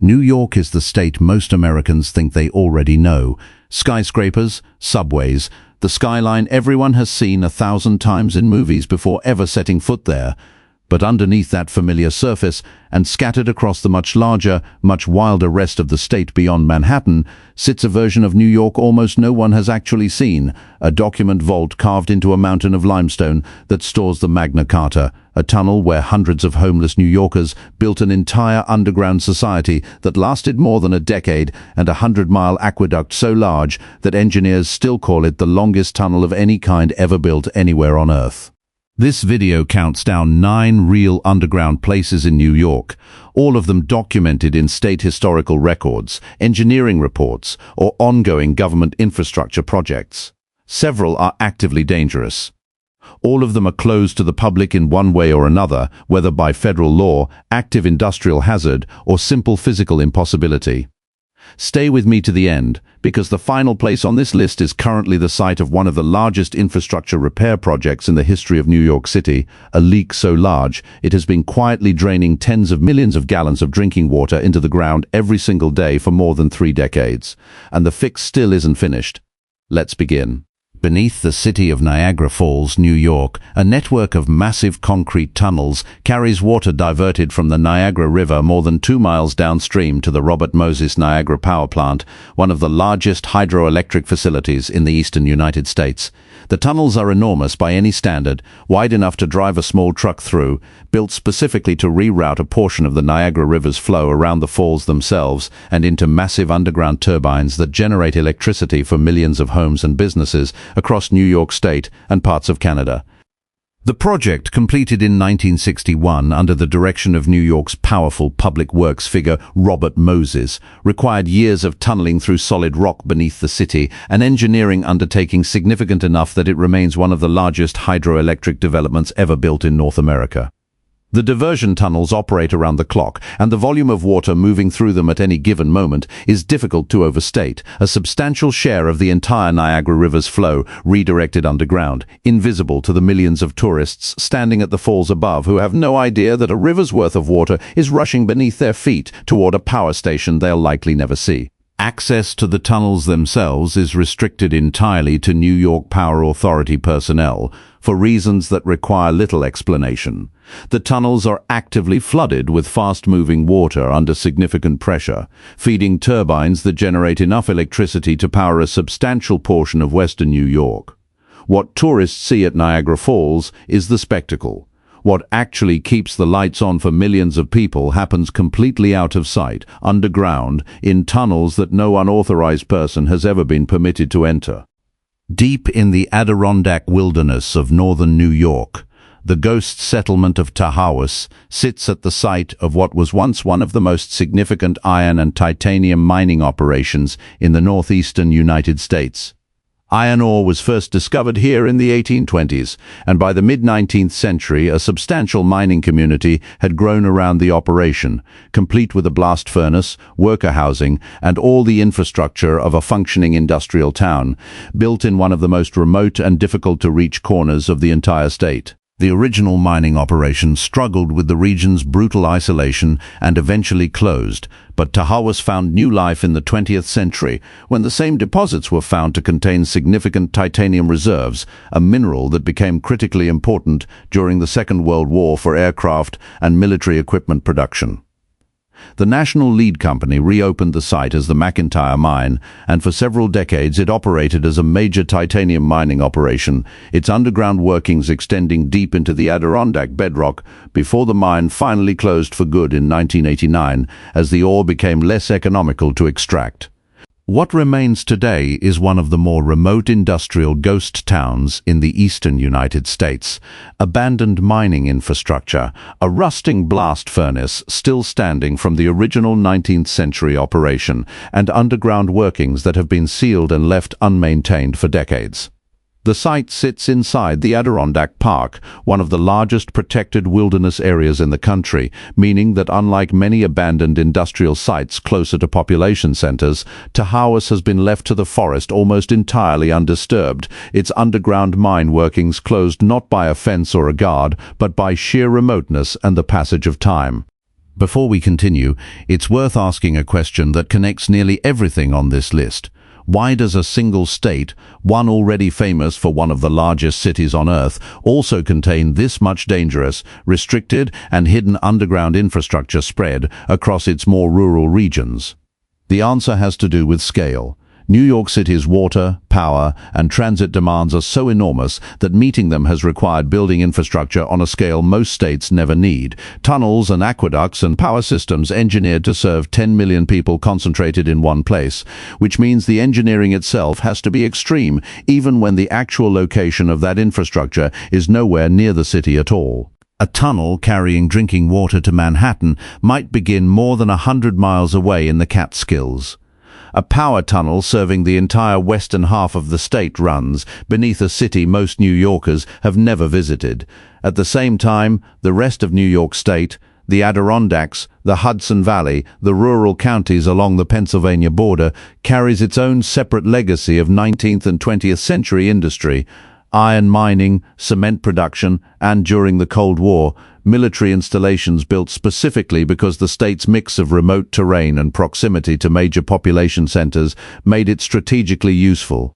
New York is the state most Americans think they already know. Skyscrapers, subways, the skyline everyone has seen 1,000 times in movies before ever setting foot there. But underneath that familiar surface, and scattered across the much larger, much wilder rest of the state beyond Manhattan, sits a version of New York almost no one has actually seen, a document vault carved into a mountain of limestone that stores the Magna Carta, a tunnel where hundreds of homeless New Yorkers built an entire underground society that lasted more than a decade, and a 100-mile aqueduct so large that engineers still call it the longest tunnel of any kind ever built anywhere on Earth. This video counts down 9 real underground places in New York, all of them documented in state historical records, engineering reports, or ongoing government infrastructure projects. Several are actively dangerous. All of them are closed to the public in one way or another, whether by federal law, active industrial hazard, or simple physical impossibility. Stay with me to the end, because the final place on this list is currently the site of one of the largest infrastructure repair projects in the history of New York City, a leak so large it has been quietly draining tens of millions of gallons of drinking water into the ground every single day for more than 3 decades. And the fix still isn't finished. Let's begin. Beneath the city of Niagara Falls, New York, a network of massive concrete tunnels carries water diverted from the Niagara River more than 2 miles downstream to the Robert Moses Niagara Power Plant, one of the largest hydroelectric facilities in the eastern United States. The tunnels are enormous by any standard, wide enough to drive a small truck through, built specifically to reroute a portion of the Niagara River's flow around the falls themselves and into massive underground turbines that generate electricity for millions of homes and businesses across New York State and parts of Canada. The project, completed in 1961 under the direction of New York's powerful public works figure Robert Moses, required years of tunneling through solid rock beneath the city, an engineering undertaking significant enough that it remains one of the largest hydroelectric developments ever built in North America. The diversion tunnels operate around the clock, and the volume of water moving through them at any given moment is difficult to overstate. A substantial share of the entire Niagara River's flow redirected underground, invisible to the millions of tourists standing at the falls above who have no idea that a river's worth of water is rushing beneath their feet toward a power station they'll likely never see. Access to the tunnels themselves is restricted entirely to New York Power Authority personnel, for reasons that require little explanation. The tunnels are actively flooded with fast-moving water under significant pressure, feeding turbines that generate enough electricity to power a substantial portion of western New York. What tourists see at Niagara Falls is the spectacle. What actually keeps the lights on for millions of people happens completely out of sight, underground, in tunnels that no unauthorized person has ever been permitted to enter. Deep in the Adirondack wilderness of northern New York, the ghost settlement of Tahawas sits at the site of what was once one of the most significant iron and titanium mining operations in the northeastern United States. Iron ore was first discovered here in the 1820s, and by the mid-19th century a substantial mining community had grown around the operation, complete with a blast furnace, worker housing, and all the infrastructure of a functioning industrial town, built in one of the most remote and difficult-to-reach corners of the entire state. The original mining operation struggled with the region's brutal isolation and eventually closed, but Tahawas found new life in the 20th century when the same deposits were found to contain significant titanium reserves, a mineral that became critically important during the Second World War for aircraft and military equipment production. The National Lead Company reopened the site as the McIntyre Mine, and for several decades it operated as a major titanium mining operation, its underground workings extending deep into the Adirondack bedrock before the mine finally closed for good in 1989 as the ore became less economical to extract. What remains today is one of the more remote industrial ghost towns in the eastern United States. Abandoned mining infrastructure, a rusting blast furnace still standing from the original 19th century operation, and underground workings that have been sealed and left unmaintained for decades. The site sits inside the Adirondack Park, one of the largest protected wilderness areas in the country, meaning that unlike many abandoned industrial sites closer to population centers, Tahawas has been left to the forest almost entirely undisturbed, its underground mine workings closed not by a fence or a guard, but by sheer remoteness and the passage of time. Before we continue, it's worth asking a question that connects nearly everything on this list. Why does a single state, one already famous for one of the largest cities on Earth, also contain this much dangerous, restricted and hidden underground infrastructure spread across its more rural regions? The answer has to do with scale. New York City's water, power, and transit demands are so enormous that meeting them has required building infrastructure on a scale most states never need. Tunnels and aqueducts and power systems engineered to serve 10 million people concentrated in one place, which means the engineering itself has to be extreme, even when the actual location of that infrastructure is nowhere near the city at all. A tunnel carrying drinking water to Manhattan might begin more than 100 miles away in the Catskills. A power tunnel serving the entire western half of the state runs beneath a city most New Yorkers have never visited. At the same time, the rest of New York State, the Adirondacks, the Hudson Valley, the rural counties along the Pennsylvania border, carries its own separate legacy of 19th and 20th century industry. Iron mining, cement production, and during the Cold War, military installations built specifically because the state's mix of remote terrain and proximity to major population centers made it strategically useful.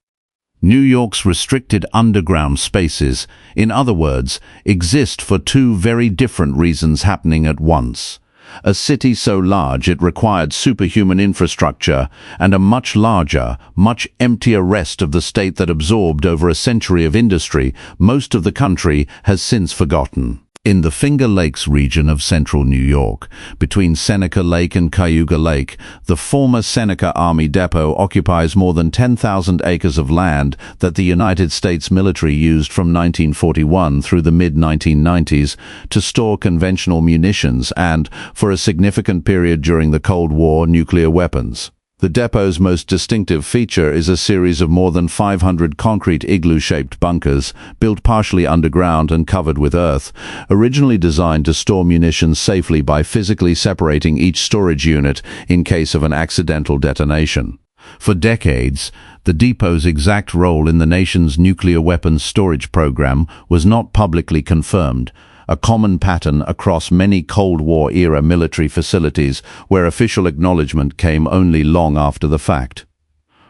New York's restricted underground spaces, in other words, exist for two very different reasons happening at once. A city so large it required superhuman infrastructure, and a much larger, much emptier rest of the state that absorbed over a century of industry most of the country has since forgotten. In the Finger Lakes region of central New York, between Seneca Lake and Cayuga Lake, the former Seneca Army Depot occupies more than 10,000 acres of land that the United States military used from 1941 through the mid-1990s to store conventional munitions and, for a significant period during the Cold War, nuclear weapons. The depot's most distinctive feature is a series of more than 500 concrete igloo-shaped bunkers, built partially underground and covered with earth, originally designed to store munitions safely by physically separating each storage unit in case of an accidental detonation. For decades, the depot's exact role in the nation's nuclear weapons storage program was not publicly confirmed, a common pattern across many Cold War-era military facilities where official acknowledgement came only long after the fact.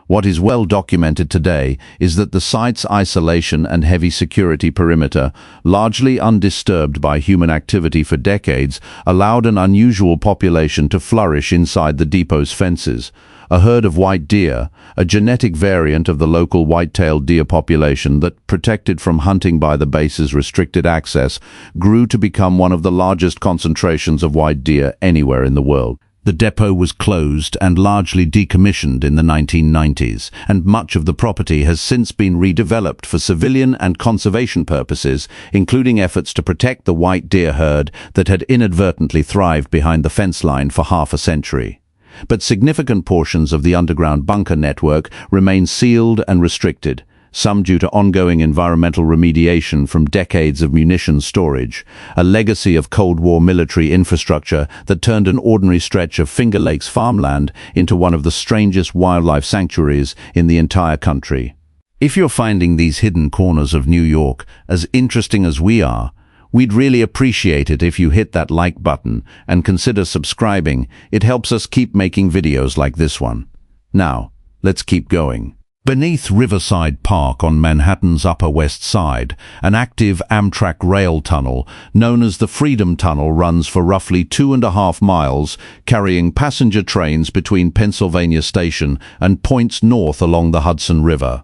What is well documented today is that the site's isolation and heavy security perimeter, largely undisturbed by human activity for decades, allowed an unusual population to flourish inside the depot's fences. A herd of white deer, a genetic variant of the local white-tailed deer population that, protected from hunting by the base's restricted access, grew to become one of the largest concentrations of white deer anywhere in the world. The depot was closed and largely decommissioned in the 1990s, and much of the property has since been redeveloped for civilian and conservation purposes, including efforts to protect the white deer herd that had inadvertently thrived behind the fence line for half a century. But significant portions of the underground bunker network remain sealed and restricted, some due to ongoing environmental remediation from decades of munitions storage, a legacy of Cold War military infrastructure that turned an ordinary stretch of Finger Lakes farmland into one of the strangest wildlife sanctuaries in the entire country. If you're finding these hidden corners of New York as interesting as we are, we'd really appreciate it if you hit that like button and consider subscribing. It helps us keep making videos like this one. Now, let's keep going. Beneath Riverside Park on Manhattan's Upper West Side, an active Amtrak rail tunnel known as the Freedom Tunnel runs for roughly 2.5 miles, carrying passenger trains between Pennsylvania Station and points north along the Hudson River.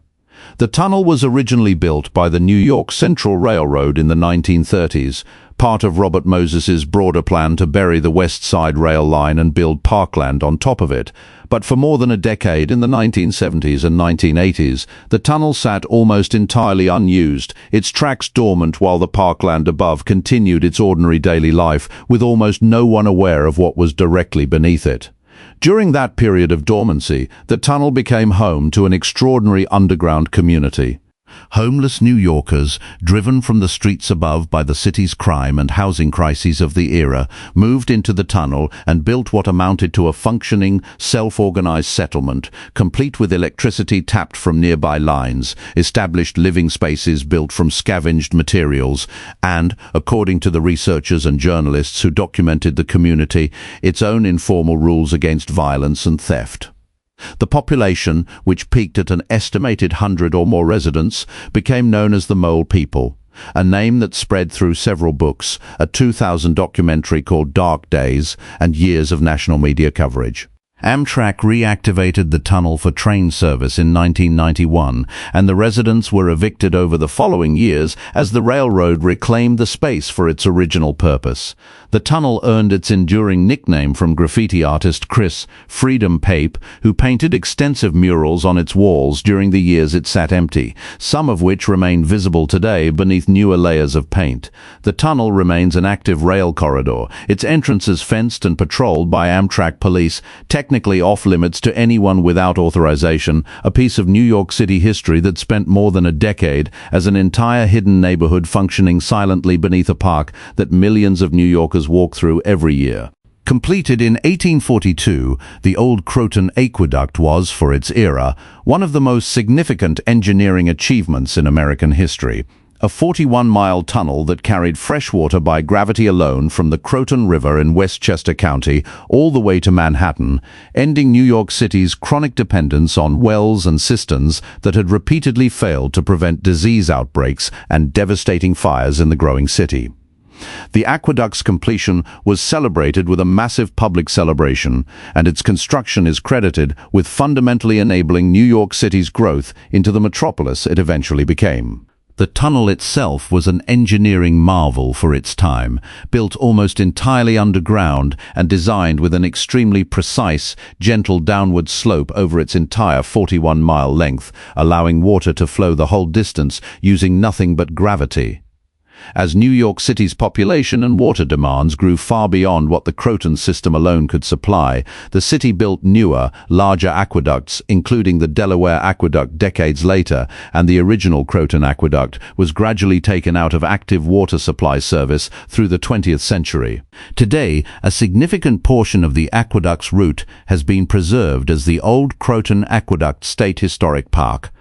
The tunnel was originally built by the New York Central Railroad in the 1930s, part of Robert Moses's broader plan to bury the West Side rail line and build parkland on top of it. But for more than a decade, in the 1970s and 1980s, the tunnel sat almost entirely unused, its tracks dormant while the parkland above continued its ordinary daily life, with almost no one aware of what was directly beneath it. During that period of dormancy, the tunnel became home to an extraordinary underground community. Homeless New Yorkers, driven from the streets above by the city's crime and housing crises of the era, moved into the tunnel and built what amounted to a functioning, self-organized settlement, complete with electricity tapped from nearby lines, established living spaces built from scavenged materials, and, according to the researchers and journalists who documented the community, its own informal rules against violence and theft. The population, which peaked at an estimated 100 or more residents, became known as the Mole People, a name that spread through several books, a 2000 documentary called Dark Days, and years of national media coverage. Amtrak reactivated the tunnel for train service in 1991, and the residents were evicted over the following years as the railroad reclaimed the space for its original purpose. The tunnel earned its enduring nickname from graffiti artist Chris "Freedom" Pape, who painted extensive murals on its walls during the years it sat empty, some of which remain visible today beneath newer layers of paint. The tunnel remains an active rail corridor, its entrances fenced and patrolled by Amtrak police, technically off-limits to anyone without authorization, a piece of New York City history that spent more than a decade as an entire hidden neighborhood functioning silently beneath a park that millions of New Yorkers walk through every year. Completed in 1842, the old Croton Aqueduct was, for its era, one of the most significant engineering achievements in American history. A 41-mile tunnel that carried fresh water by gravity alone from the Croton River in Westchester County all the way to Manhattan, ending New York City's chronic dependence on wells and cisterns that had repeatedly failed to prevent disease outbreaks and devastating fires in the growing city. The aqueduct's completion was celebrated with a massive public celebration, and its construction is credited with fundamentally enabling New York City's growth into the metropolis it eventually became. The tunnel itself was an engineering marvel for its time, built almost entirely underground and designed with an extremely precise, gentle downward slope over its entire 41-mile length, allowing water to flow the whole distance using nothing but gravity. As New York City's population and water demands grew far beyond what the Croton system alone could supply, the city built newer, larger aqueducts, including the Delaware Aqueduct decades later, and the original Croton Aqueduct was gradually taken out of active water supply service through the 20th century. Today, a significant portion of the aqueduct's route has been preserved as the Old Croton Aqueduct State Historic Park,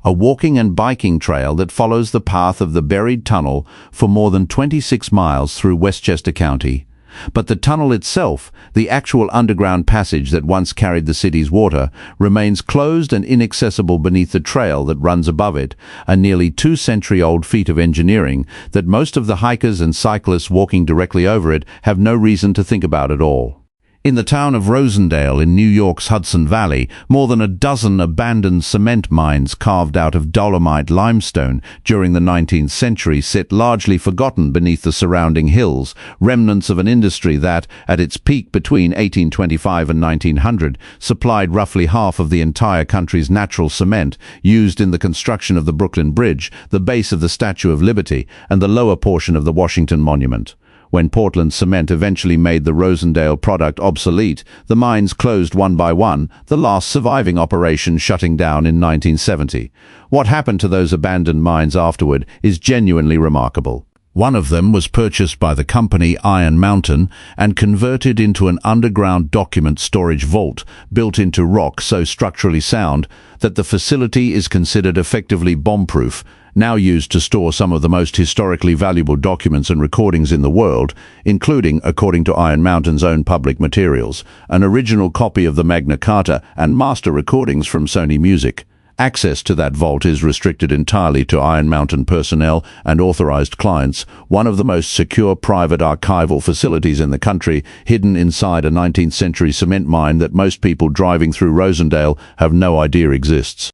a walking and biking trail that follows the path of the buried tunnel for more than 26 miles through Westchester County. But the tunnel itself, the actual underground passage that once carried the city's water, remains closed and inaccessible beneath the trail that runs above it, a nearly 2-century-old feat of engineering that most of the hikers and cyclists walking directly over it have no reason to think about at all. In the town of Rosendale in New York's Hudson Valley, more than a dozen abandoned cement mines carved out of dolomite limestone during the 19th century sit largely forgotten beneath the surrounding hills, remnants of an industry that, at its peak between 1825 and 1900, supplied roughly half of the entire country's natural cement used in the construction of the Brooklyn Bridge, the base of the Statue of Liberty, and the lower portion of the Washington Monument. When Portland cement eventually made the Rosendale product obsolete, the mines closed one by one, the last surviving operation shutting down in 1970. What happened to those abandoned mines afterward is genuinely remarkable. One of them was purchased by the company Iron Mountain and converted into an underground document storage vault built into rock so structurally sound that the facility is considered effectively bomb-proof, now used to store some of the most historically valuable documents and recordings in the world, including, according to Iron Mountain's own public materials, an original copy of the Magna Carta and master recordings from Sony Music. Access to that vault is restricted entirely to Iron Mountain personnel and authorized clients, one of the most secure private archival facilities in the country, hidden inside a 19th century cement mine that most people driving through Rosendale have no idea exists.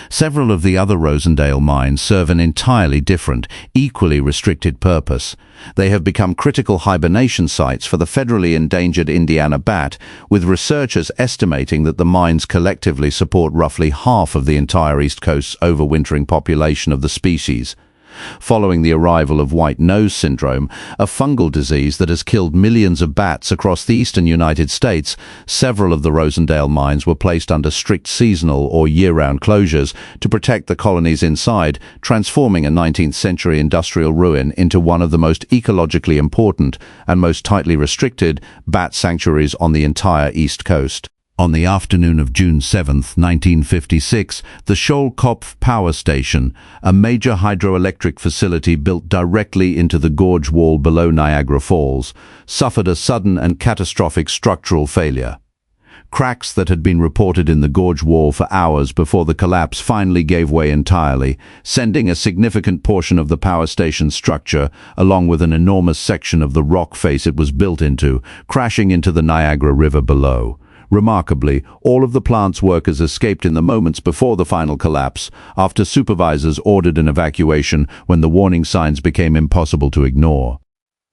Several of the other Rosendale mines serve an entirely different, equally restricted purpose. They have become critical hibernation sites for the federally endangered Indiana bat, with researchers estimating that the mines collectively support roughly half of the entire East Coast's overwintering population of the species. Following the arrival of white nose syndrome, a fungal disease that has killed millions of bats across the eastern United States, several of the Rosendale mines were placed under strict seasonal or year-round closures to protect the colonies inside, transforming a 19th-century industrial ruin into one of the most ecologically important and most tightly restricted bat sanctuaries on the entire East Coast. On the afternoon of June 7, 1956, the Schoellkopf Power Station, a major hydroelectric facility built directly into the gorge wall below Niagara Falls, suffered a sudden and catastrophic structural failure. Cracks that had been reported in the gorge wall for hours before the collapse finally gave way entirely, sending a significant portion of the power station's structure, along with an enormous section of the rock face it was built into, crashing into the Niagara River below. Remarkably, all of the plant's workers escaped in the moments before the final collapse, after supervisors ordered an evacuation when the warning signs became impossible to ignore.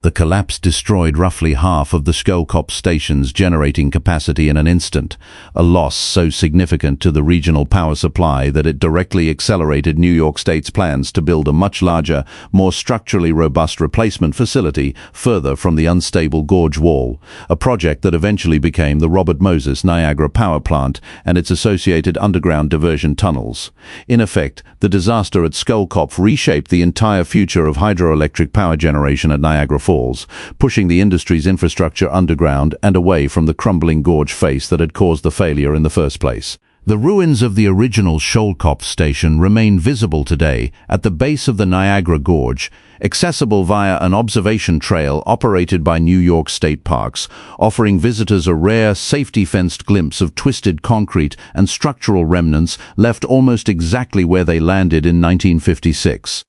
The collapse destroyed roughly half of the Schoellkopf station's generating capacity in an instant, a loss so significant to the regional power supply that it directly accelerated New York State's plans to build a much larger, more structurally robust replacement facility further from the unstable gorge wall, a project that eventually became the Robert Moses Niagara Power Plant and its associated underground diversion tunnels. In effect, the disaster at Schoellkopf reshaped the entire future of hydroelectric power generation at Niagara Falls, pushing the industry's infrastructure underground and away from the crumbling gorge face that had caused the failure in the first place. The ruins of the original Schoellkopf station remain visible today at the base of the Niagara Gorge, accessible via an observation trail operated by New York State Parks, offering visitors a rare, safety-fenced glimpse of twisted concrete and structural remnants left almost exactly where they landed in 1956.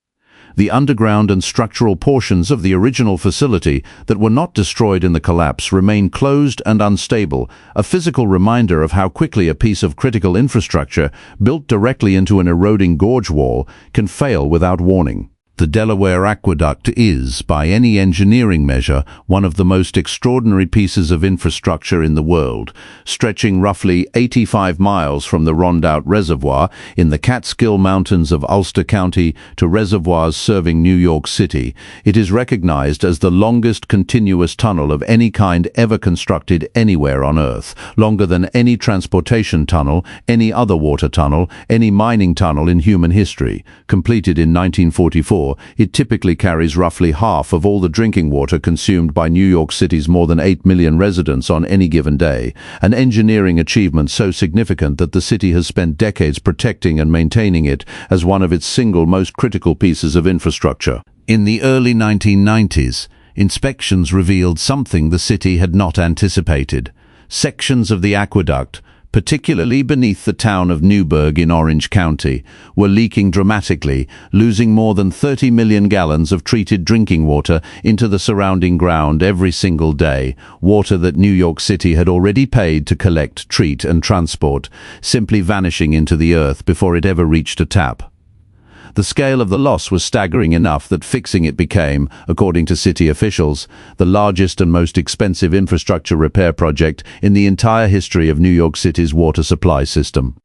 The underground and structural portions of the original facility that were not destroyed in the collapse remain closed and unstable, a physical reminder of how quickly a piece of critical infrastructure built directly into an eroding gorge wall can fail without warning. The Delaware Aqueduct is, by any engineering measure, one of the most extraordinary pieces of infrastructure in the world. Stretching roughly 85 miles from the Rondout Reservoir in the Catskill Mountains of Ulster County to reservoirs serving New York City, it is recognized as the longest continuous tunnel of any kind ever constructed anywhere on Earth, longer than any transportation tunnel, any other water tunnel, any mining tunnel in human history. Completed in 1944, it typically carries roughly half of all the drinking water consumed by New York City's more than 8 million residents on any given day, an engineering achievement so significant that the city has spent decades protecting and maintaining it as one of its single most critical pieces of infrastructure. In the early 1990s, inspections revealed something the city had not anticipated. Sections of the aqueduct, particularly beneath the town of Newburgh in Orange County, were leaking dramatically, losing more than 30 million gallons of treated drinking water into the surrounding ground every single day, water that New York City had already paid to collect, treat and transport, simply vanishing into the earth before it ever reached a tap. The scale of the loss was staggering enough that fixing it became, according to city officials, the largest and most expensive infrastructure repair project in the entire history of New York City's water supply system.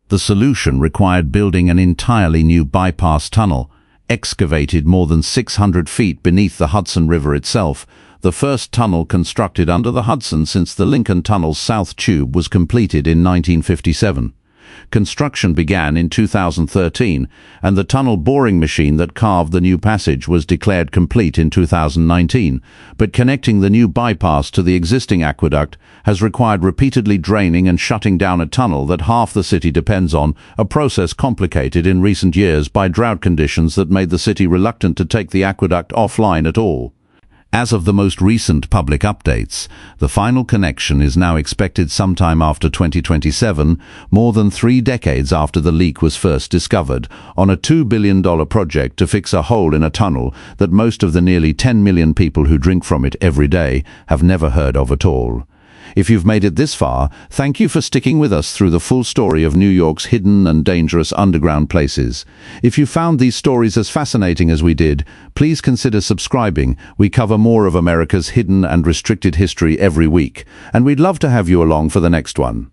The solution required building an entirely new bypass tunnel, excavated more than 600 feet beneath the Hudson River itself, the first tunnel constructed under the Hudson since the Lincoln Tunnel's South Tube was completed in 1957. Construction began in 2013, and the tunnel boring machine that carved the new passage was declared complete in 2019. But connecting the new bypass to the existing aqueduct has required repeatedly draining and shutting down a tunnel that half the city depends on, a process complicated in recent years by drought conditions that made the city reluctant to take the aqueduct offline at all. As of the most recent public updates, the final connection is now expected sometime after 2027, more than 3 decades after the leak was first discovered, on a $2 billion project to fix a hole in a tunnel that most of the nearly 10 million people who drink from it every day have never heard of at all. If you've made it this far, thank you for sticking with us through the full story of New York's hidden and dangerous underground places. If you found these stories as fascinating as we did, please consider subscribing. We cover more of America's hidden and restricted history every week, and we'd love to have you along for the next one.